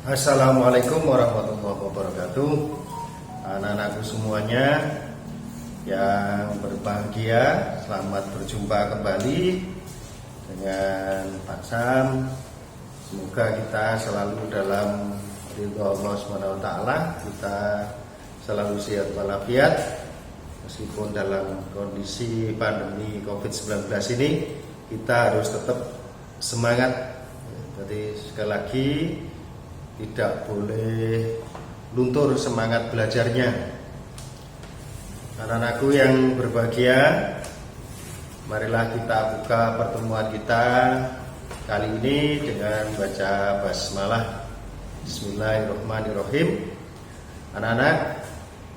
Assalamualaikum warahmatullahi wabarakatuh. Anak-anakku semuanya yang berbahagia, selamat berjumpa kembali dengan Pak Sam. Semoga kita selalu dalam ridho Allah SWT, kita selalu sehat walafiat meskipun dalam kondisi pandemi COVID-19 ini. Kita harus tetap semangat. Jadi sekali lagi, tidak boleh luntur semangat belajarnya. Anak-anakku yang berbahagia, marilah kita buka pertemuan kita kali ini dengan baca basmalah. Bismillahirrahmanirrahim. Anak-anak,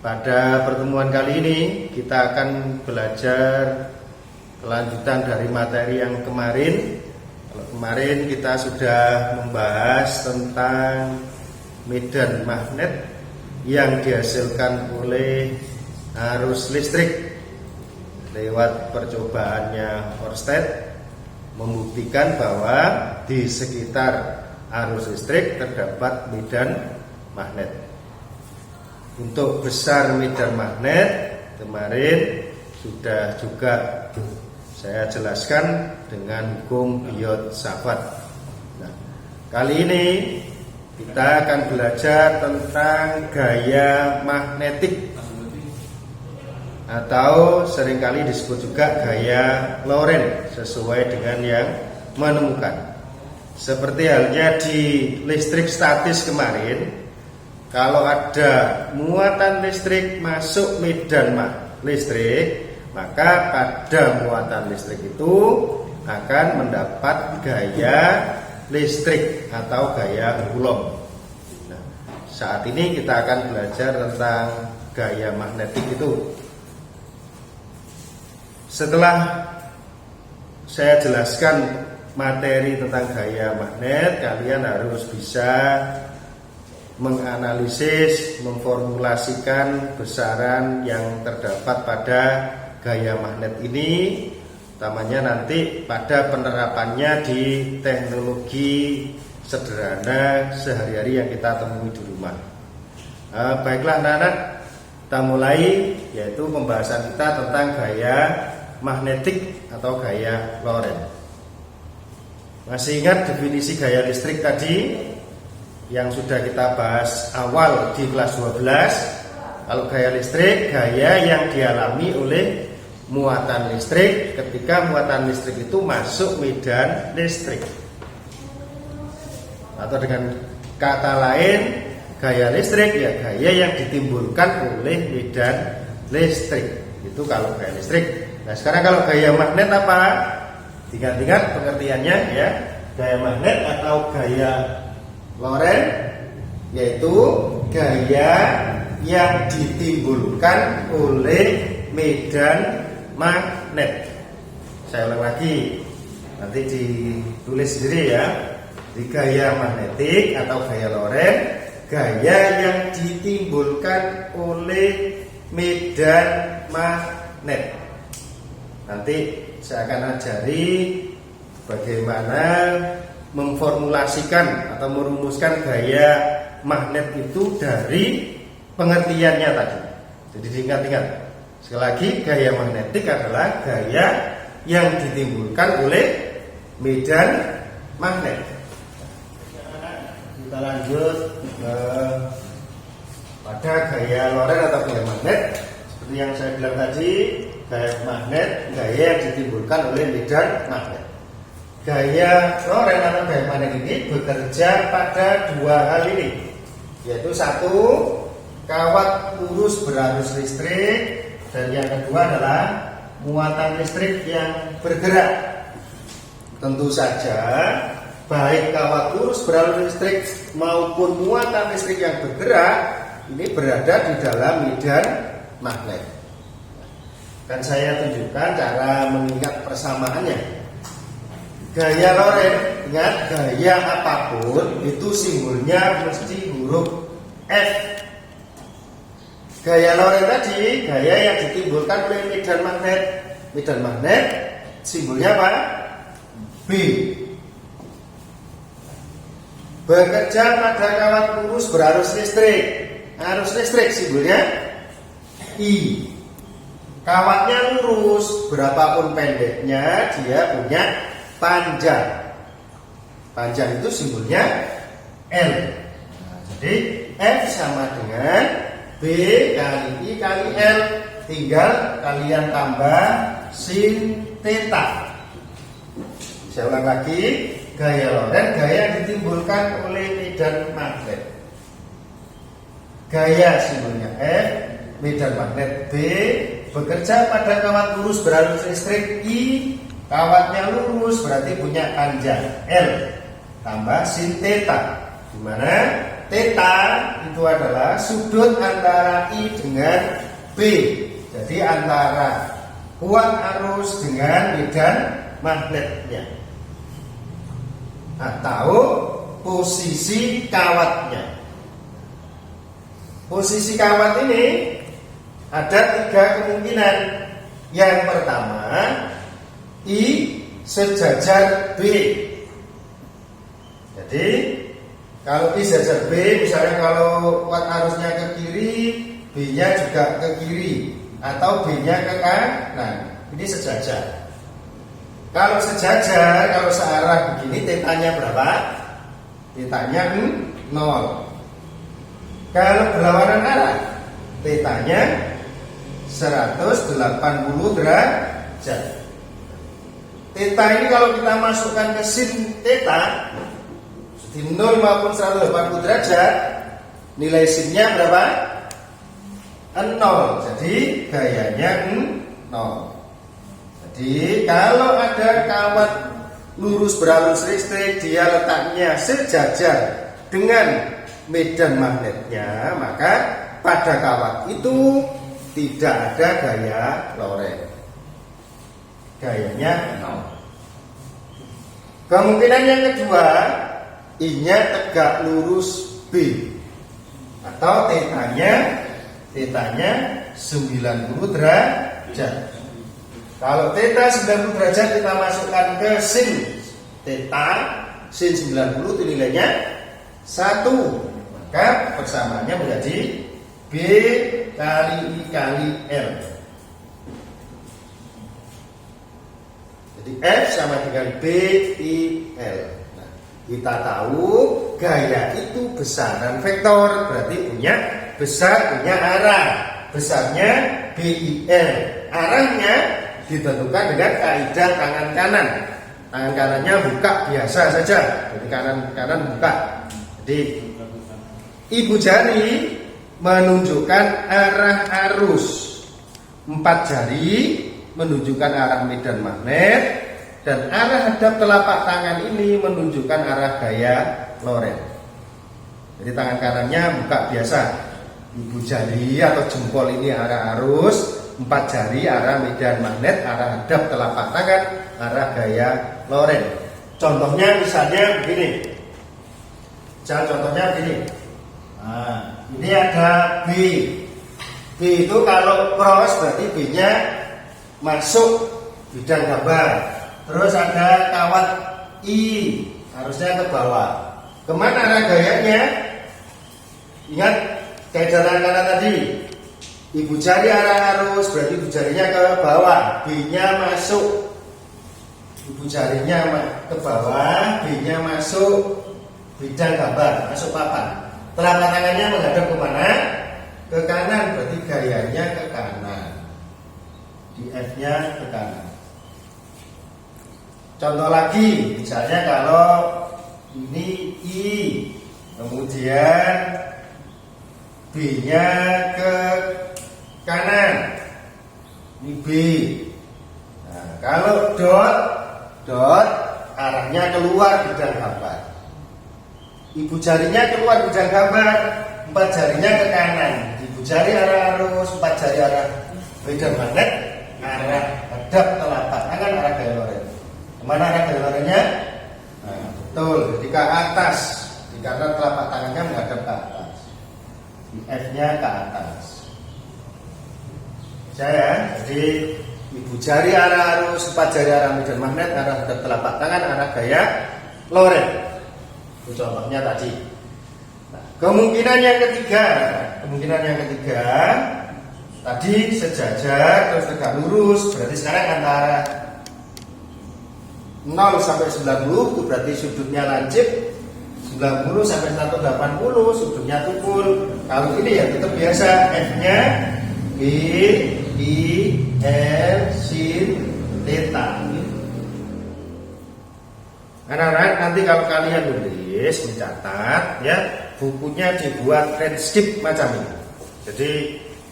pada pertemuan kali ini kita akan belajar kelanjutan dari materi yang kemarin. Kalau kemarin kita sudah membahas tentang medan magnet yang dihasilkan oleh arus listrik. Lewat percobaannya Oersted membuktikan bahwa di sekitar arus listrik terdapat medan magnet. Untuk besar medan magnet kemarin sudah juga saya jelaskan dengan hukum Biot-Savart. Nah, kali ini kita akan belajar tentang gaya magnetik atau seringkali disebut juga gaya Lorentz sesuai dengan yang menemukan. Seperti halnya di listrik statis kemarin, kalau ada muatan listrik masuk medan listrik, maka pada muatan listrik itu akan mendapat gaya listrik atau gaya Coulomb. Nah, saat ini kita akan belajar tentang gaya magnetik itu. Setelah saya jelaskan materi tentang gaya magnet, kalian harus bisa menganalisis, memformulasikan besaran yang terdapat pada gaya magnet ini, utamanya nanti pada penerapannya di teknologi sederhana sehari-hari yang kita temui di rumah. Baiklah anak-anak, kita mulai, yaitu pembahasan kita tentang gaya magnetik atau gaya Lorentz. Masih ingat definisi gaya listrik tadi yang sudah kita bahas awal di kelas 12? Kalau gaya listrik, gaya yang dialami oleh muatan listrik ketika muatan listrik itu masuk medan listrik. Atau dengan kata lain, gaya listrik ya gaya yang ditimbulkan oleh medan listrik. Itu kalau gaya listrik. Nah, sekarang kalau gaya magnet apa? Ingat-ingat pengertiannya ya. Gaya magnet atau gaya Lorentz yaitu gaya yang ditimbulkan oleh medan magnet. Saya ulang lagi, nanti ditulis sendiri ya. Di gaya magnetik atau gaya Lorentz, gaya yang ditimbulkan oleh medan magnet. Nanti saya akan ajari bagaimana memformulasikan atau merumuskan gaya magnet itu dari pengertiannya tadi. Jadi diingat-ingat. Sekali lagi, gaya magnetik adalah gaya yang ditimbulkan oleh medan magnet. Kita lanjut pada gaya Lorentz atau gaya magnet. Seperti yang saya bilang tadi, gaya magnet, gaya yang ditimbulkan oleh medan magnet. Gaya Lorentz atau gaya magnet ini bekerja pada dua hal ini, yaitu satu, kawat lurus berarus listrik, dan yang kedua adalah muatan listrik yang bergerak. Tentu saja baik kawat lurus berarus listrik maupun muatan listrik yang bergerak ini berada di dalam medan magnet. Dan saya tunjukkan cara mengingat persamaannya. Gaya Lorentz, ingat, gaya apapun itu simbolnya mesti huruf F. Gaya Lorentz tadi, gaya yang ditimbulkan oleh medan magnet. Medan magnet simbolnya apa? B. bekerja pada kawat lurus berarus listrik. Arus listrik simbolnya I. Kawatnya lurus, berapapun pendeknya dia punya panjang. Panjang itu simbolnya L. Nah, jadi F sama dengan B kali I kali L. Tinggal kalian tambah sin theta. Saya ulang lagi, gaya Lorentz gaya yang ditimbulkan oleh medan magnet. Gaya simbolnya F, medan magnet B, bekerja pada kawat lurus berarus listrik I. Kawatnya lurus berarti punya panjang L. Tambah sin theta, di mana theta itu adalah sudut antara I dengan B. Jadi antara kuat arus dengan medan magnetnya, atau posisi kawatnya. Posisi kawat ini ada 3 kemungkinan. Yang pertama, I sejajar B. Jadi kalau I sejajar B, misalnya kalau kuat arusnya ke kiri, B-nya juga ke kiri, atau B-nya ke kanan. Ini sejajar. Kalau sejajar, kalau searah begini, tetanya berapa? Tetanya 0. Kalau berlawanan arah, tetanya 180 derajat. Theta ini kalau kita masukkan ke sin theta di 0 maupun 180 derajat, nilai sinnya berapa? 0. Jadi gayanya 0. Jadi kalau ada kawat lurus berarus listrik, dia letaknya sejajar dengan medan magnetnya, maka pada kawat itu tidak ada gaya Lorentz. Gayanya 0. Kemungkinan yang kedua, I-nya tegak lurus B, atau tetanya 90 derajat. Kalau theta 90 derajat kita masukkan ke sin theta, sin 90 itu nilainya 1. Maka persamaannya menjadi B kali I kali L. Jadi F sama dengan B I L. Nah, kita tahu gaya itu besaran vektor, berarti punya besar, punya arah. Besarnya B I L. Arahnya ditentukan dengan kaidah tangan kanan. Tangan kanannya buka biasa saja, jadi kanan buka. Jadi ibu jari menunjukkan arah arus, 4 jari menunjukkan arah medan magnet, dan arah hadap telapak tangan ini menunjukkan arah gaya Lorentz. Jadi tangan kanannya buka biasa, ibu jari atau jempol ini arah arus, 4 jari arah medan magnet, arah hadap telapak tangan arah gaya Lorentz. Contohnya misalnya begini. Contohnya begini. Nah, ini ada B. B itu kalau cross berarti B-nya masuk bidang gambar. Terus ada kawat I, harusnya ke bawah. Kemana arah gayanya? Ingat kaidah tangan kanan tadi. Ibu jari arah arus berarti ibu jarinya ke bawah, B-nya masuk. Ibu jarinya ke bawah, B-nya masuk bidang gambar, masuk papan. Telapak tangannya menghadap ke mana? Ke kanan, berarti gayanya ke kanan. Di F-nya ke kanan. Contoh lagi, misalnya kalau ini I, kemudian B-nya ke kanan, ini B. Nah, kalau dot arahnya keluar bidang gambar. Ibu jarinya keluar bidang gambar, 4 jarinya ke kanan. Ibu jari arah arus, 4 jari arah medan magnet, arah hadap telapak tangan arah gaya Lorentz. Kemana arah gaya Lorentznya? Nah, betul, jadi ke atas. Karena telapak tangannya menghadap ke atas. Di F-nya ke atas. Jadi ibu jari arah arus, 4 jari arah medan magnet, arah hadap telapak tangan arah gaya Lorentz. Itu contohnya tadi. Nah, kemungkinan yang ketiga tadi sejajar terus tegak lurus, berarti sekarang antara 0 sampai 90 itu berarti sudutnya lancip, 90 sampai 180 sudutnya tukul. Kalau ini ya tetap biasa, F-nya B, I, L, sin, theta. Anak-anak, nanti kalau kalian nulis, mencatat, ya bukunya dibuat landscape macam ini. Jadi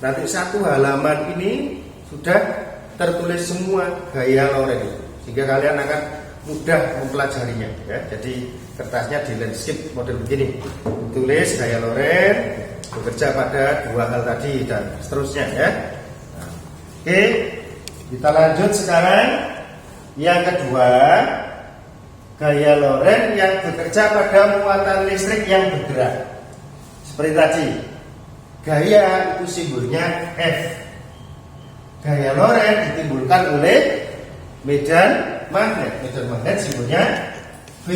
nanti satu halaman ini sudah tertulis semua gaya Loren itu, sehingga kalian akan mudah mempelajarinya. Ya. Jadi kertasnya di landscape model begini, tulis gaya Loren, bekerja pada dua hal tadi dan seterusnya. Ya. Nah, oke, kita lanjut sekarang yang kedua. Gaya Loren yang bekerja pada muatan listrik yang bergerak. Seperti tadi, gaya itu simbolnya F. Gaya Loren ditimbulkan oleh medan magnet. Medan magnet simbolnya B.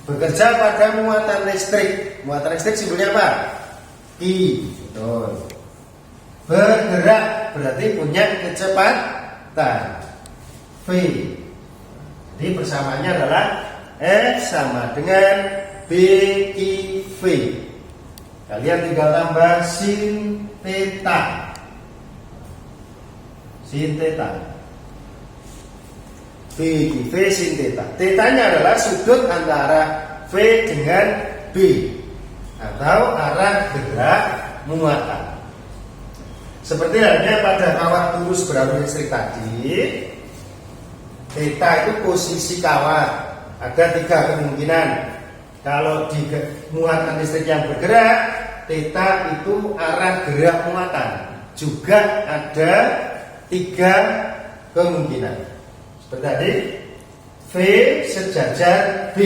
Bekerja pada muatan listrik. Muatan listrik simbolnya apa? I. Betul. Bergerak berarti punya kecepatan V. Jadi persamaannya adalah F sama dengan BQ V. Kalian tinggal tambah sin theta. Sin theta. BQ V sin theta. Thetanya adalah sudut antara V dengan B atau arah gerak muatan. Seperti halnya pada kawat lurus berarus listrik tadi. Theta itu posisi kawat. Ada tiga kemungkinan. Kalau di muatan listrik yang bergerak, theta itu arah gerak muatan. Juga ada tiga kemungkinan. Seperti tadi, V sejajar B.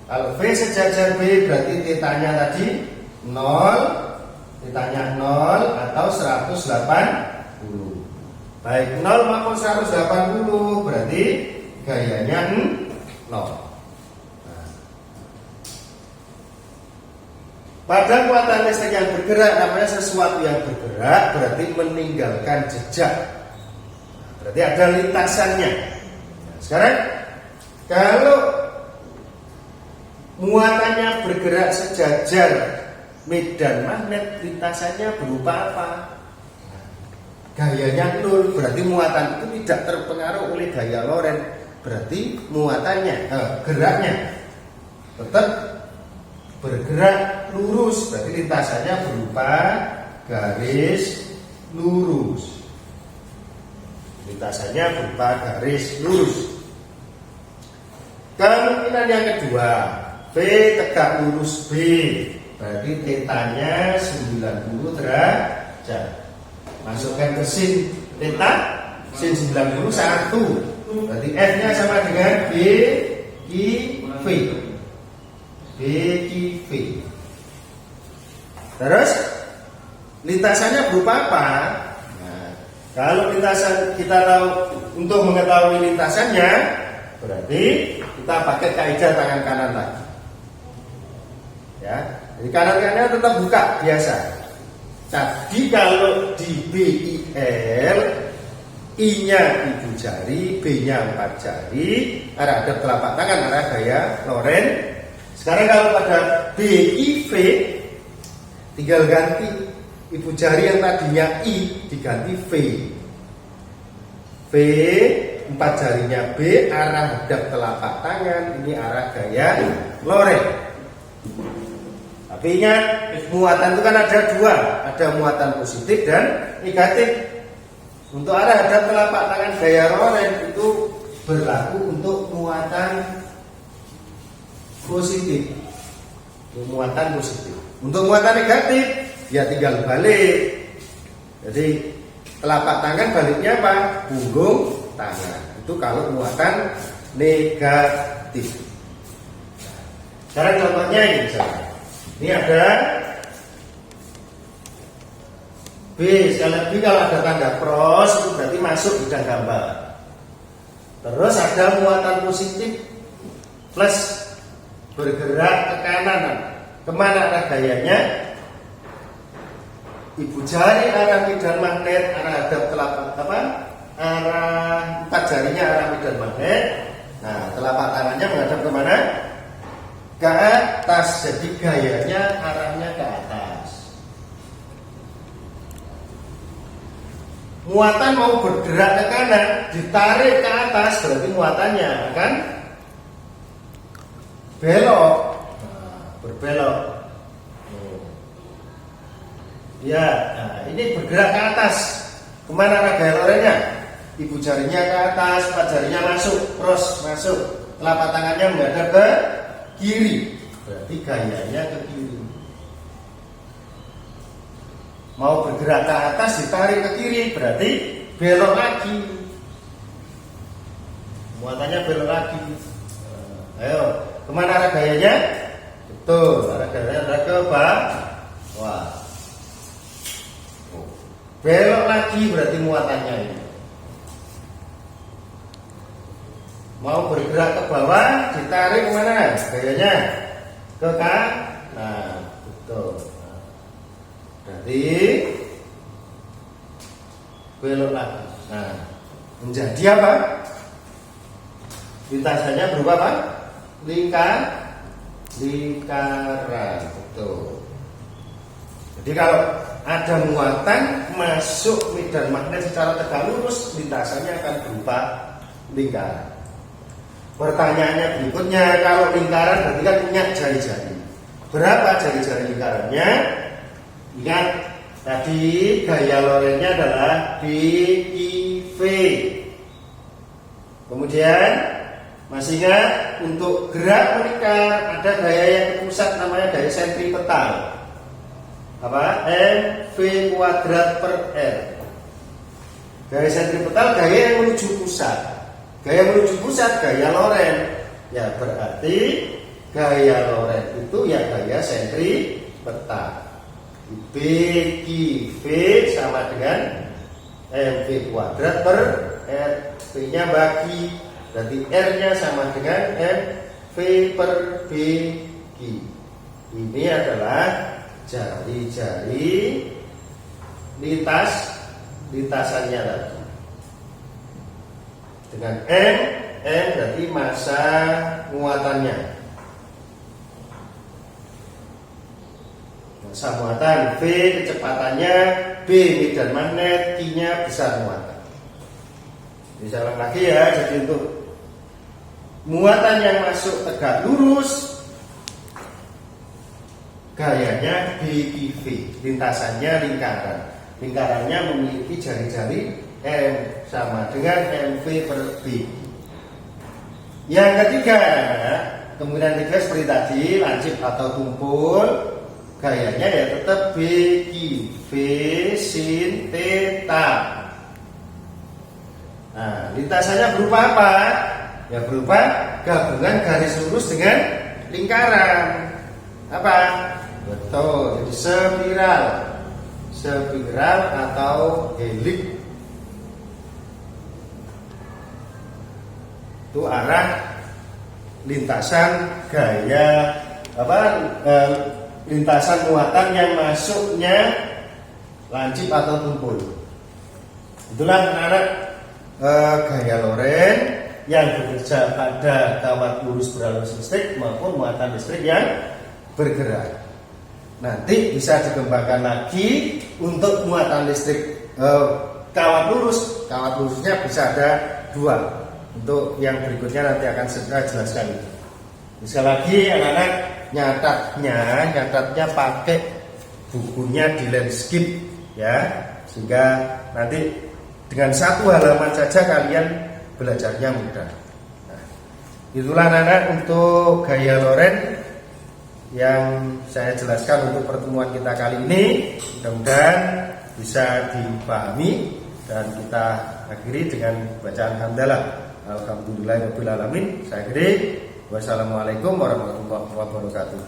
Kalau V sejajar B berarti thetanya tadi 0, thetanya 0 atau 180. Baik 0 maupun 180 berarti gayanya 0. Nah. Pada muatan listrik yang bergerak, namanya sesuatu yang bergerak berarti meninggalkan jejak. Berarti ada lintasannya. Nah, sekarang kalau muatannya bergerak sejajar medan magnet, lintasannya berupa apa? Gayanya 0, berarti muatan itu tidak terpengaruh oleh gaya Loren. Berarti muatannya, geraknya tetap bergerak lurus. Berarti lintasannya berupa garis lurus. Lintasannya berupa garis lurus. Kemungkinan yang kedua, V tegak lurus B. Berarti thetanya 90 derajat. Masukkan ke sin theta, sin 90 1. Berarti F-nya sama dengan B Q V. B Q V. Terus lintasannya berupa apa? Nah, kalau lintasan kita tahu, untuk mengetahui lintasannya, berarti kita pakai kaidah tangan kanan lagi. Ya, jadi kanan kanannya tetap buka biasa. Jadi kalau di BIL, I-nya ibu jari, B-nya 4 jari, arah hadap telapak tangan, arah gaya Loren. Sekarang kalau pada BIV, tinggal ganti ibu jari yang tadinya I diganti V. V, 4 jarinya B, arah hadap telapak tangan, ini arah gaya Loren. Tapi ingat, muatan itu kan ada dua, ada muatan positif dan negatif. Untuk arah hadap telapak tangan gaya Loren itu berlaku untuk muatan positif. Muatan positif. Untuk muatan negatif, ya tinggal balik. Jadi telapak tangan baliknya apa? Punggung tangan. Itu kalau muatan negatif. Sekarang contohnya ini misalnya. Ini ada B, sekali lagi kalau ada tanda cross itu berarti masuk bidang gambar. Terus ada muatan positif plus bergerak ke kanan. Kemana arah gayanya? Ibu jari arah medan magnet, arah hadap telapak arah 4 jarinya arah medan magnet. Nah, telapak tangannya menghadap kemana? Ke atas. Jadi gayanya arahnya ke atas. Muatan mau bergerak ke kanan, ditarik ke atas, berarti muatannya akan belok. Nah, berbelok. Ya, nah ini bergerak ke atas. Kemana arah gaya lorengnya? Ibu jarinya ke atas, 4 jarinya masuk, cross masuk. Telapak tangannya menghadap ke kiri, berarti gayanya ke kiri. Mau bergerak ke atas, ditarik ke kiri, berarti belok lagi. Muatannya belok lagi. Ayo, kemana arah gayanya? Betul, arah gayanya adalah ke bawah. Belok lagi berarti muatannya ini. Mau bergerak ke bawah, ditarik kemana? Gayanya ke kanan. Nah, betul. Berarti belok lagi. Nah, menjadi apa? Lintasannya berupa apa? Lingkaran. Betul. Jadi kalau ada muatan masuk medan magnet secara tegak lurus, lintasannya akan berupa lingkaran. Pertanyaannya berikutnya, kalau lingkaran berarti kan punya jari-jari. Berapa jari-jari lingkarannya? Ingat, tadi gaya lorennya adalah BIV. Kemudian masih ingat, untuk gerak melingkar ada gaya yang ke pusat namanya gaya sentripetal. Apa? MV kuadrat per R. Gaya sentripetal gaya yang menuju pusat. Gaya menuju pusat gaya loren. Ya berarti gaya loren itu ya gaya sentripetal. BIV sama dengan MV kuadrat per R. V-nya bagi, berarti R-nya sama dengan MV per BG. Ini adalah jari-jari lintasannya tadi. Dengan M berarti massa muatannya. Massa muatan, V kecepatannya, B medan magnet, I-nya besar muatan. Bisa ulang lagi ya. Jadi untuk muatan yang masuk tegak lurus, gayanya BIV, lintasannya lingkaran. Lingkarannya memiliki jari-jari M sama dengan MV per B. Yang ketiga, kemungkinan tiga seperti tadi, lancip atau tumpul, gayanya ya tetap BIV sin theta. Nah, lintasannya berupa apa? Ya berupa gabungan garis lurus dengan lingkaran. Apa? Betul, jadi spiral atau helix. Itu arah lintasan gaya lintasan muatan yang masuknya lancip atau tumpul. Itulah anak-anak gaya loren yang bekerja pada kawat lurus beralur listrik maupun muatan listrik yang bergerak. Nanti bisa dikembangkan lagi untuk muatan listrik kawat lurus. Kawat lurusnya bisa ada 2. Untuk yang berikutnya nanti akan segera jelaskan. Sekali lagi anak-anak, nyatatnya pakai bukunya di landscape ya, sehingga nanti dengan 1 halaman saja kalian belajarnya mudah. Nah, itulah anak-anak untuk gaya loren yang saya jelaskan untuk pertemuan kita kali ini. Mudah-mudahan bisa dipahami dan kita akhiri dengan bacaan hamdalah. Alhamdulillahirabbil alamin. Saya akhiri. Wassalamualaikum warahmatullahi wabarakatuh.